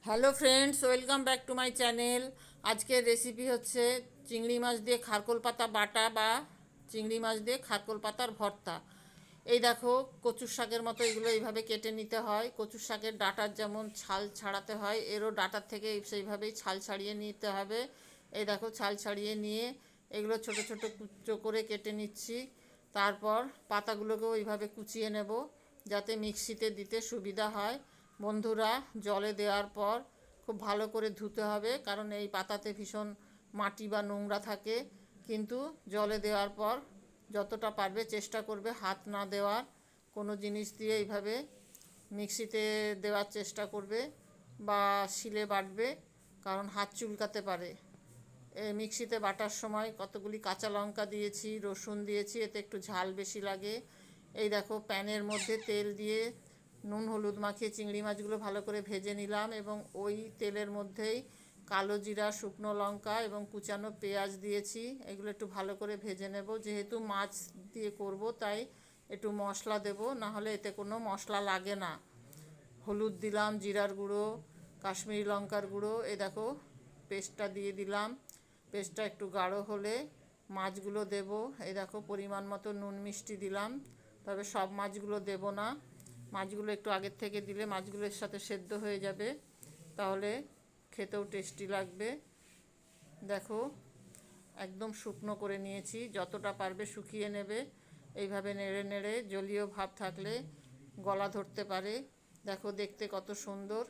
Hello friends, welcome back to my channel. আজকের recipe হচ্ছে চিংড়ি মাছ দিয়ে খারকোল পাতা বাটা বা চিংড়ি মাছ দিয়ে খারকোল পাতার ভর্তা। এই দেখো, কচুর শাকের মতো এগুলো এইভাবে কেটে নিতে হয়। কচুর শাকের ডাঁটার যেমন ছাল ছাড়াতে হয়, এরও ডাঁটার থেকে সেইভাবেই ছাল ছাড়িয়ে নিতে হবে। এই দেখো, ছাল ছাড়িয়ে নিয়ে এগুলো ছোট ছোট কুচো করে কেটে নিচ্ছি। তারপর পাতাগুলোকেও এইভাবে কুচিয়ে নেব যাতে মিক্সিতে দিতে সুবিধা হয়। বন্ধুরা, জলে দেওয়ার পর খুব ভালো করে ধুতে হবে, কারণ এই পাতাতে ভীষণ মাটি বা নোংরা থাকে। কিন্তু জলে দেওয়ার পর যতটা পারবে চেষ্টা করবে হাত না দেওয়ার। কোনো জিনিস দিয়ে এইভাবে মিক্সিতে দেওয়ার চেষ্টা করবে বা শিলে বাটবে, কারণ হাত চুলকাতে পারে। মিক্সিতে বাটার সময় কতগুলি কাঁচা লঙ্কা দিয়েছি, রসুন দিয়েছি, এতে একটু ঝাল বেশি লাগে। এই দেখো, প্যানের মধ্যে তেল দিয়ে নুন হলুদ মাখিয়ে চিংড়ি মাছগুলো ভালো করে ভেজে নিলাম এবং ওই তেলের মধ্যেই কালো জিরা, শুকনো লঙ্কা এবং কুচানো পেঁয়াজ দিয়েছি। এগুলো একটু ভালো করে ভেজে নেব। যেহেতু মাছ দিয়ে করব তাই একটু মশলা দেব, না হলে এতে কোনো মশলা লাগে না। হলুদ দিলাম, জিরার গুঁড়ো, কাশ্মীরি লঙ্কার গুঁড়ো। এই দেখো, পেস্টটা দিয়ে দিলাম। পেস্টটা একটু গাঢ় হলে মাছগুলো দেব। এই দেখো, পরিমাণ মতো নুন মিষ্টি দিলাম, তবে সব মাছগুলো দেব না। মাছগুলো একটু আগের থেকে দিলে মাছগুলোর সাথে সেদ্ধ হয়ে যাবে, তাহলে খেতেও টেস্টি লাগবে। দেখো, একদম শুকনো করে নিয়েছি, যতটা পারবে শুকিয়ে নেবে। এইভাবে নেড়ে নেড়ে, জলীয় ভাব থাকলে গলা ধরতে পারে। দেখো, দেখতে কত সুন্দর।